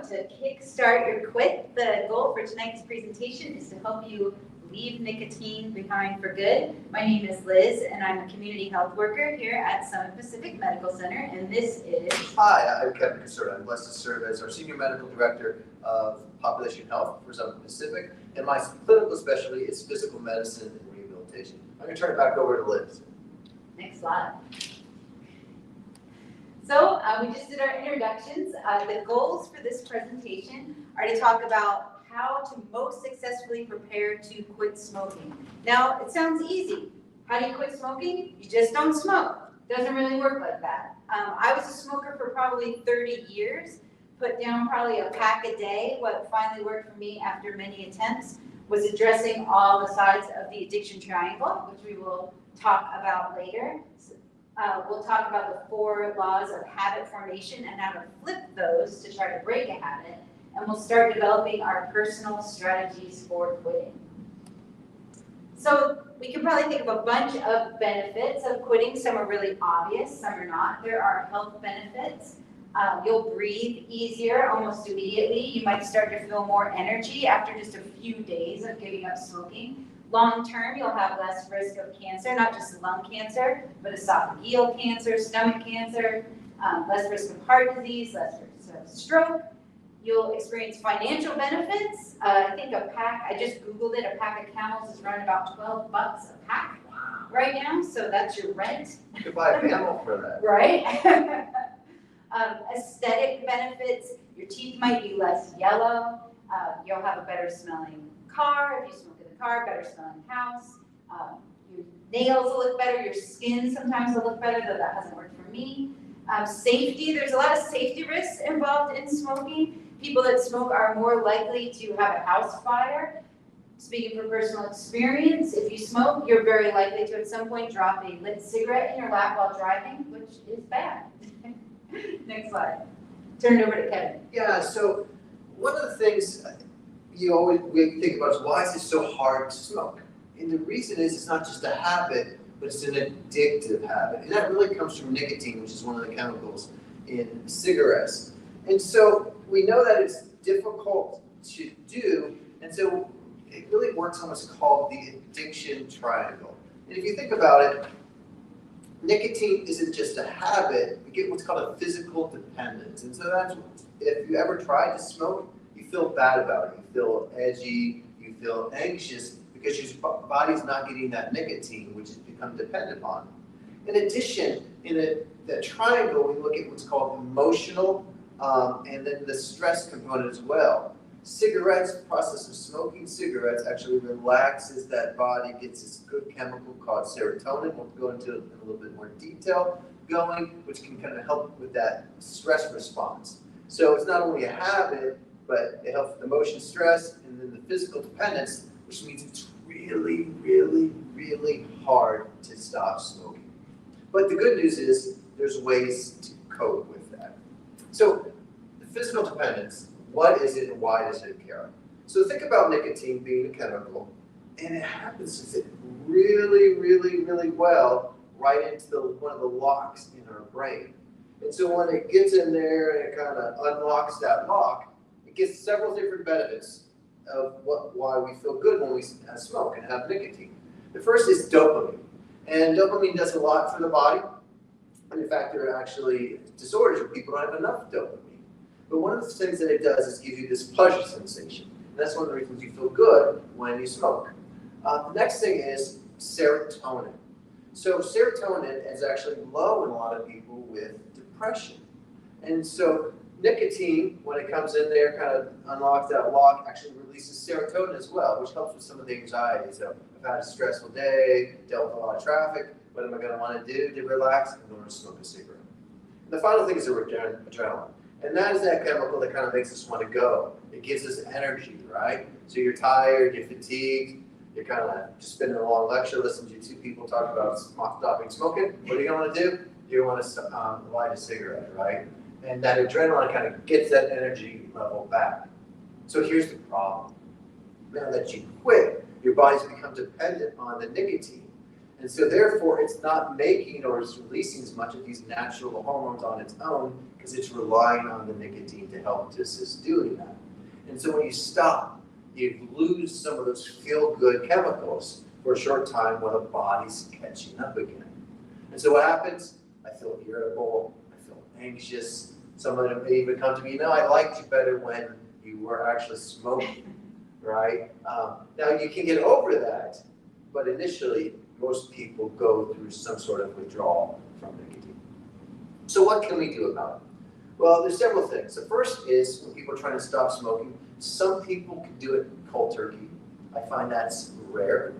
to Kickstart Your Quit. The goal for tonight's presentation is to help you leave nicotine behind for good. My name is Liz, and I'm a community health worker here at Summit Pacific Medical Center, and this is... Hi, I'm Kevin Kickstart. I'm blessed to serve as our Senior Medical Director of Population Health for Summit Pacific, and my clinical specialty is physical medicine and rehabilitation. I'm going to turn it back over to Liz. Next slide. So we just did our introductions. The goals for this presentation are to talk about how to most successfully prepare to quit smoking. Now, it sounds easy. How do you quit smoking? You just don't smoke. Doesn't really work like that. I was a smoker for probably 30 years, put down probably a pack a day. What finally worked for me after many attempts was addressing all the sides of the addiction triangle, which we will talk about later. We'll talk about the 4 laws of habit formation and how to flip those to try to break a habit. And we'll start developing our personal strategies for quitting. So we can probably think of a bunch of benefits of quitting. Some are really obvious, some are not. There are health benefits. You'll breathe easier almost immediately. You might start to feel more energy after just a few days of giving up smoking. Long term, you'll have less risk of cancer, not just lung cancer, but esophageal cancer, stomach cancer, less risk of heart disease, less risk of stroke. You'll experience financial benefits. I think a pack, I just Googled it, a pack of Camels is running about $12 a pack right now, so that's your rent. You could buy a Camel for that. Right? Aesthetic benefits, your teeth might be less yellow. You'll have a better smelling car if you smoke in the car, better smelling house. Your nails will look better, your skin sometimes will look better, though that hasn't worked for me. Safety, there's a lot of safety risks involved in smoking. People that smoke are more likely to have a house fire. Speaking from personal experience, if you smoke, you're very likely to at some point drop a lit cigarette in your lap while driving, which is bad. Next slide. Turn it over to Kevin. Yeah, so one of the things we think about is why is it so hard to smoke? And the reason is it's not just a habit, but it's an addictive habit. And that really comes from nicotine, which is one of the chemicals in cigarettes. And so we know that it's difficult to do, and so it really works on what's called the addiction triangle. And if you think about it, nicotine isn't just a habit, we get what's called a physical dependence. And so that's, if you ever tried to smoke, you feel bad about it. You feel edgy, you feel anxious because your body's not getting that nicotine, which has become dependent on. In addition, in the triangle, we look at what's called emotional and then the stress component as well. Cigarettes, the process of smoking cigarettes actually relaxes that body, gets this good chemical called serotonin. We'll go into it in a little bit more detail which can kind of help with that stress response. So it's not only a habit, but it helps with emotion, stress, and then the physical dependence, which means it's really, really, really hard to stop smoking. But the good news is there's ways to cope with that. So the physical dependence, what is it and why does it occur? So think about nicotine being a chemical, and it happens to fit really, really, really well right into one of the locks in our brain. And so when it gets in there and it kind of unlocks that lock, it gets several different benefits of why we feel good when we smoke and have nicotine. The first is dopamine. And dopamine does a lot for the body. And in fact, there are actually disorders where people don't have enough dopamine. But one of the things that it does is give you this pleasure sensation. And that's one of the reasons you feel good when you smoke. The next thing is serotonin. So serotonin is actually low in a lot of people with depression. And so nicotine, when it comes in there, kind of unlocks that lock, actually releases serotonin as well, which helps with some of the anxiety. So I've had a stressful day, dealt with a lot of traffic. What am I going to want to do to relax? I'm going to smoke a cigarette. And the final thing is adrenaline. And that is that chemical that kind of makes us want to go. It gives us energy, right? So you're tired, you're fatigued, you're kind of just spending a long lecture listening to 2 people talk about stopping smoking. What are you going to do? You want to light a cigarette, right? And that adrenaline kind of gets that energy level back. So here's the problem. Now that you quit, your body's become dependent on the nicotine. And so therefore, it's not making or it's releasing as much of these natural hormones on its own because it's relying on the nicotine to help to assist doing that. And so when you stop, you lose some of those feel-good chemicals for a short time while the body's catching up again. And so what happens? I feel irritable, I feel anxious. Some of them may even come to me, I liked you better when you were actually smoking, right? Now you can get over that, but initially, most people go through some sort of withdrawal from nicotine. So what can we do about it? Well, there's several things. The first is when people are trying to stop smoking, some people can do it cold turkey. I find that's rare,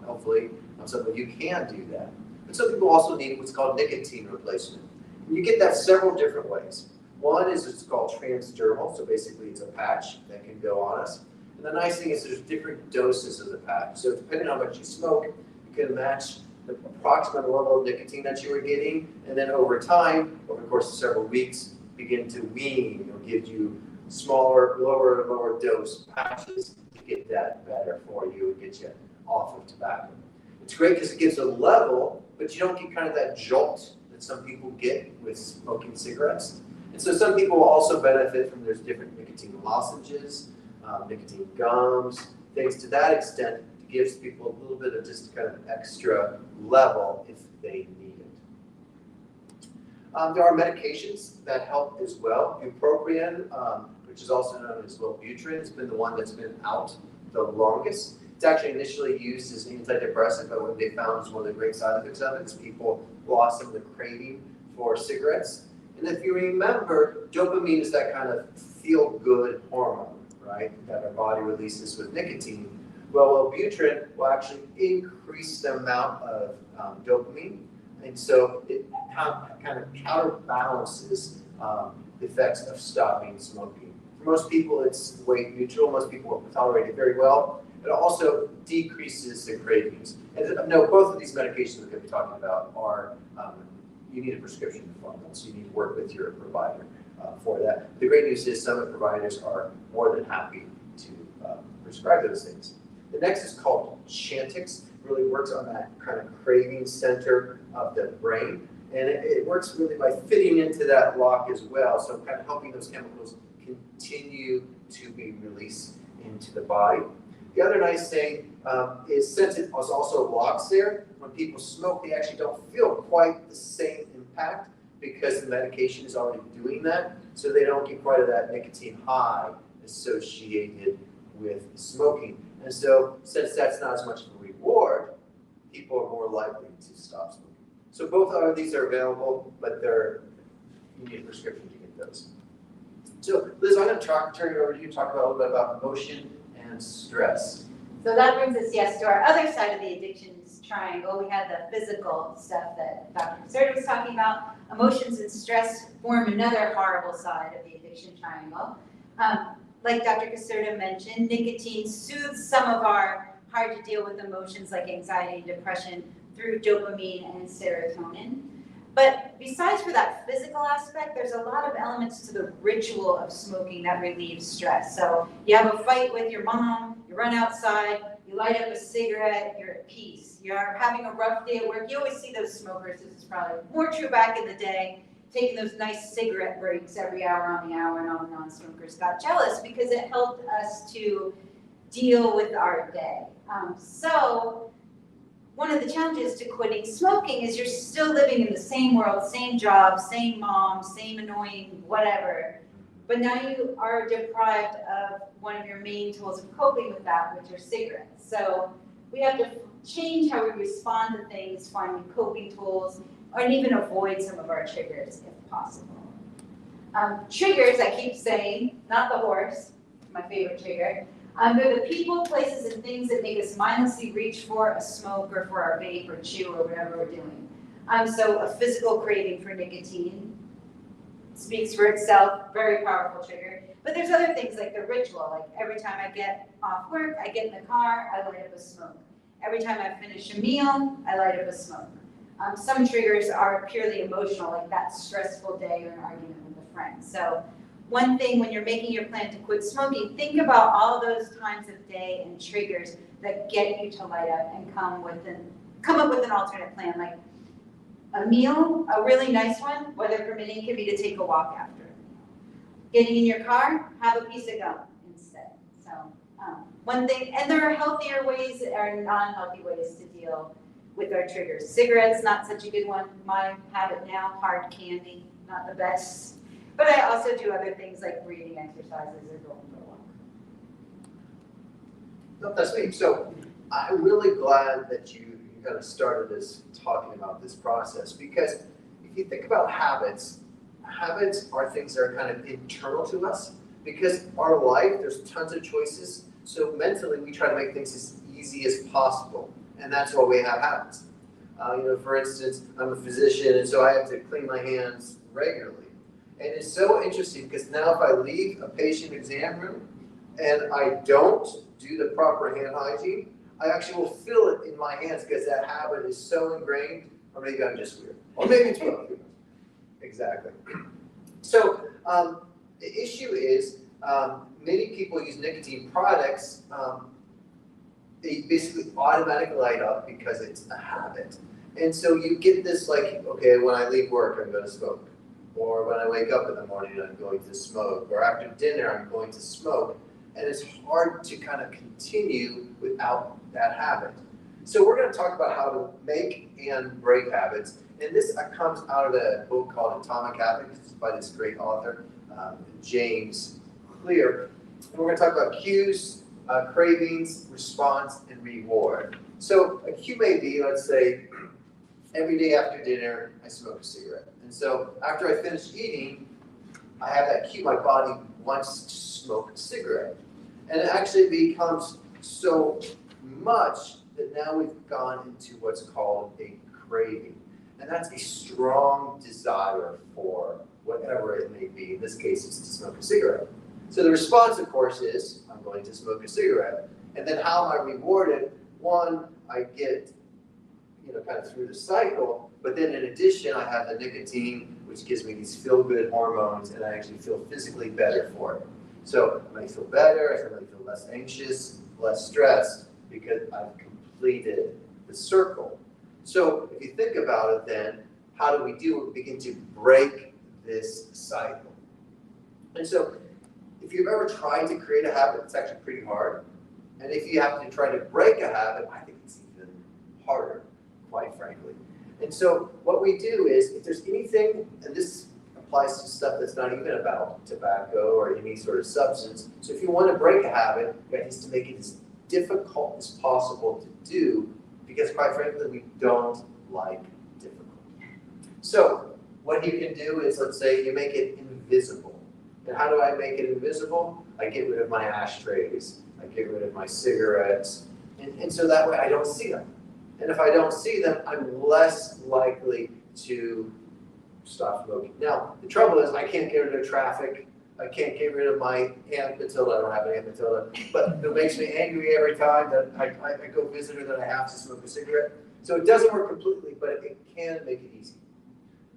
hopefully some of you can do that. But some people also need what's called nicotine replacement. And you get that several different ways. One is it's called transdermal, so basically it's a patch that can go on us. And the nice thing is there's different doses of the patch. So depending on how much you smoke, you can match the approximate level of nicotine that you were getting, and then over time, over the course of several weeks, begin to wean. It'll give you smaller, lower and lower dose patches to get that better for you and get you off of tobacco. It's great because it gives a level, but you don't get kind of that jolt that some people get with smoking cigarettes. And so some people will also benefit from there's different nicotine lozenges, nicotine gums, things to that extent to give people a little bit of just kind of extra level if they need it. There are medications that help as well. Bupropion, which is also known as Wellbutrin, has been the one that's been out the longest. It's actually initially used as an antidepressant, but what they found is one of the great side effects of it is people lost some of the craving for cigarettes. And if you remember, dopamine is that kind of feel-good hormone, right, that our body releases with nicotine. Well, Wellbutrin will actually increase the amount of dopamine, and so it kind of counterbalances the effects of stopping smoking. For most people, it's weight neutral. Most people tolerate it very well. It also decreases the cravings. And no, both of these medications we're going to be talking about are, you need a prescription for them, so you need to work with your provider for that. The great news is some providers are more than happy to prescribe those things. The next is called Chantix. It really works on that kind of craving center of the brain. And it works really by fitting into that lock as well, so kind of helping those chemicals continue to be released into the body. The other nice thing is since it also locks there, when people smoke, they actually don't feel quite the same impact because the medication is already doing that, so they don't get quite of that nicotine high associated with smoking. And so since that's not as much of a reward, people are more likely to stop smoking. So both of these are available, but you need a prescription to get those. So Liz, I'm going to turn it over to you to talk about a little bit about emotion and stress. So that brings us, yes, to our other side of the addictions triangle. We had the physical stuff that Dr. Kickstart was talking about. Emotions and stress form another horrible side of the addiction triangle. Like Dr. Kickstart mentioned, nicotine soothes some of our hard to deal with emotions like anxiety and depression through dopamine and serotonin. But besides for that physical aspect, there's a lot of elements to the ritual of smoking that relieves stress. So you have a fight with your mom, you run outside, you light up a cigarette, you're at peace. You're having a rough day at work. You always see those smokers, this is probably more true back in the day, taking those nice cigarette breaks every hour on the hour, and all the non-smokers got jealous because it helped us to deal with our day. So one of the challenges to quitting smoking is you're still living in the same world, same job, same mom, same annoying whatever, but now you are deprived of one of your main tools of coping with that, which are cigarettes. So we have to change how we respond to things, find coping tools, and even avoid some of our triggers if possible. Triggers, I keep saying, not the horse, my favorite trigger. They're the people, places, and things that make us mindlessly reach for a smoke or for our vape or chew or whatever we're doing. So a physical craving for nicotine speaks for itself, very powerful trigger. But there's other things like the ritual, like every time I get off work, I get in the car, I light up a smoke. Every time I finish a meal, I light up a smoke. Some triggers are purely emotional, like that stressful day or an argument with a friend. So one thing when you're making your plan to quit smoking, think about all those times of day and triggers that get you to light up and come with come up with an alternate plan, like a meal, a really nice one, weather permitting, could be to take a walk after. Getting in your car, have a piece of gum instead. So one thing, and there are healthier ways or non-healthy ways to deal with our triggers. Cigarettes, not such a good one. My habit now, hard candy, not the best. But I also do other things like breathing exercises or going for a walk. No, that's neat. So I'm really glad that you kind of started this talking about this process, because if you think about habits, habits are things that are kind of internal to us, because our life, there's tons of choices. So mentally, we try to make things as easy as possible, and that's why we have habits. For instance, I'm a physician, and so I have to clean my hands regularly. And it's so interesting because now if I leave a patient exam room and I don't do the proper hand hygiene, I actually will feel it in my hands because that habit is so ingrained, or maybe I'm just weird, or maybe it's both. Exactly. So the issue is many people use nicotine products. They basically automatically light up because it's a habit. And so you get this like, okay, when I leave work, I'm going to smoke. Or when I wake up in the morning, I'm going to smoke. Or after dinner, I'm going to smoke. And it's hard to kind of continue without that habit. So we're going to talk about how to make and break habits. And this comes out of a book called Atomic Habits. It's by this great author, James Clear. And we're going to talk about cues, cravings, response, and reward. So a cue may be, let's say, every day after dinner, I smoke a cigarette. And so after I finish eating, I have that cue, my body wants to smoke a cigarette. And it actually becomes so much that now we've gone into what's called a craving. And that's a strong desire for whatever it may be. In this case, it's to smoke a cigarette. So the response, of course, is I'm going to smoke a cigarette. And then how am I rewarded? One, I get kind of through the cycle, but then in addition, I have the nicotine, which gives me these feel-good hormones, and I actually feel physically better for it. So I might feel better, I might feel less anxious, less stressed, because I've completed the circle. So if you think about it then, how do we do it? We begin to break this cycle. And so if you've ever tried to create a habit, it's actually pretty hard. And if you have to try to break a habit, I think it's even harder, quite frankly. And so what we do is, if there's anything, and this applies to stuff that's not even about tobacco or any sort of substance, so if you want to break a habit, you have to make it as difficult as possible to do, because quite frankly, we don't like difficult. So what you can do is, let's say you make it invisible. And how do I make it invisible? I get rid of my ashtrays, I get rid of my cigarettes, and so that way I don't see them. And if I don't see them, I'm less likely to stop smoking. Now, the trouble is I can't get rid of traffic. I can't get rid of my Aunt Matilda. I don't have an Aunt Matilda. But it makes me angry every time that I go visit her that I have to smoke a cigarette. So it doesn't work completely, but it can make it easy.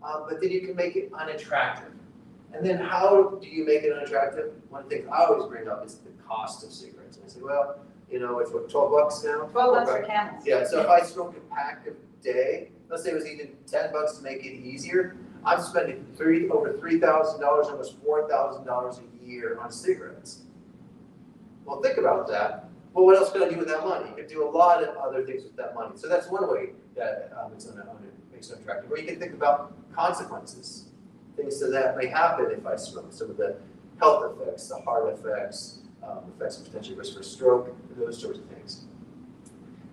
But then you can make it unattractive. And then how do you make it unattractive? One thing I always bring up is the cost of cigarettes. And I say, well, it's what, $12 now? 12 bucks for Camels. Yeah, so if I smoke a pack a day, let's say it was even $10 to make it easier, I'm spending over $3,000, almost $4,000 a year on cigarettes. Well, think about that. Well, what else could I do with that money? You could do a lot of other things with that money. So that's one way that makes it attractive. Or you can think about consequences, things that may happen if I smoke. Some of the health effects, the heart effects, effects of potential risk for stroke, those sorts of things.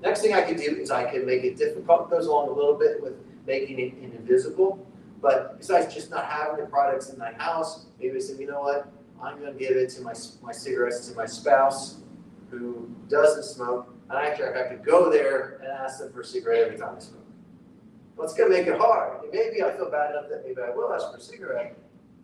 Next thing I can do is I can make it difficult. It goes along a little bit with making it invisible. But besides just not having the products in my house, maybe I say, you know what? I'm going to give it to my cigarettes to my spouse who doesn't smoke. And I actually have to go there and ask them for a cigarette every time I smoke. Well, it's going to make it hard. And maybe I feel bad enough that maybe I will ask for a cigarette,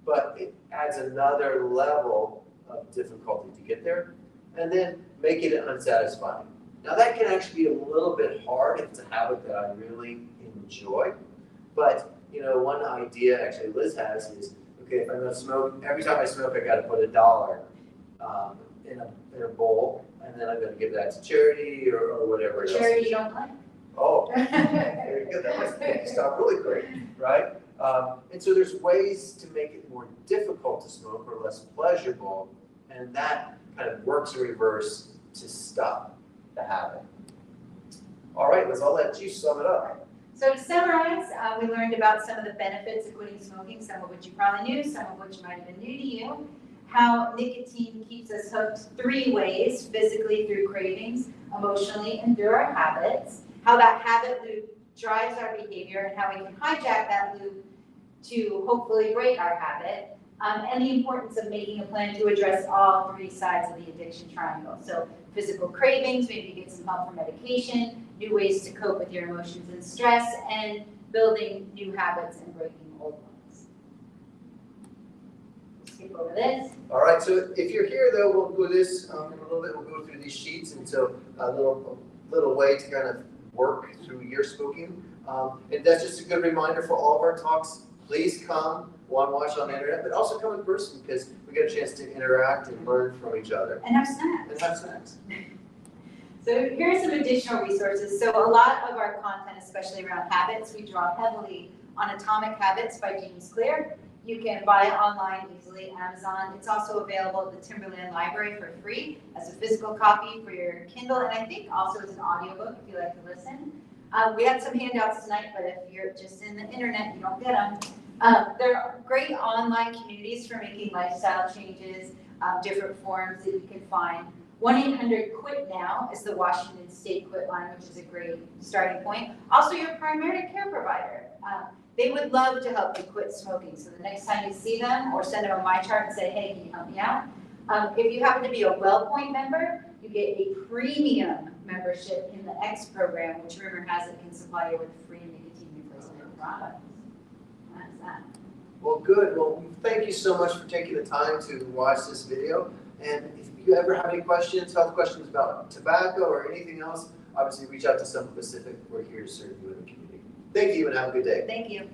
but it adds another level of difficulty to get there, and then make it unsatisfying. Now that can actually be a little bit hard if it's a habit that I really enjoy, but one idea actually Liz has is, okay, if I'm going to smoke, every time I smoke I got to put $1 in a bowl, and then I'm going to give that to charity or whatever else. Charity you don't like? Oh, very good. That must make you stop really quick, right? And so there's ways to make it more difficult to smoke or less pleasurable, and that kind of works in reverse to stop the habit. All right, Liz, I'll let you sum it up. So to summarize, we learned about some of the benefits of quitting smoking, some of which you probably knew, some of which might have been new to you. How nicotine keeps us hooked 3 ways: physically through cravings, emotionally, and through our habits. How that habit loop drives our behavior and how we can hijack that loop to hopefully break our habit. And the importance of making a plan to address all 3 sides of the addiction triangle. So physical cravings, maybe get some help from medication, new ways to cope with your emotions and stress, and building new habits and breaking old ones. Skip over this. All right, so if you're here though, we'll do this in a little bit. We'll go through these sheets, and so a little way to kind of work through your smoking. And that's just a good reminder for all of our talks. Please come, watch on the internet, but also come in person because we get a chance to interact and learn from each other. And have snacks. And have snacks. So here are some additional resources. So a lot of our content, especially around habits, we draw heavily on Atomic Habits by James Clear. You can buy it online easily, Amazon. It's also available at the Timberland Library for free as a physical copy for your Kindle, and I think also as an audiobook if you like to listen. We had some handouts tonight, but if you're just in the internet, you don't get them. There are great online communities for making lifestyle changes, different forums that you can find. 1-800-QUIT-NOW is the Washington State Quit line, which is a great starting point. Also, your primary care provider. They would love to help you quit smoking. So the next time you see them, or send them a MyChart and say, hey, can you help me out? If you happen to be a WellPoint member, you get a premium membership in the X program, which rumor has it can supply you with free nicotine replacement products. That's that. Well, good. Well, thank you so much for taking the time to watch this video. And if you ever have any questions, health questions about tobacco or anything else, obviously reach out to Some Pacific. We're here to serve you in the community. Thank you and have a good day. Thank you.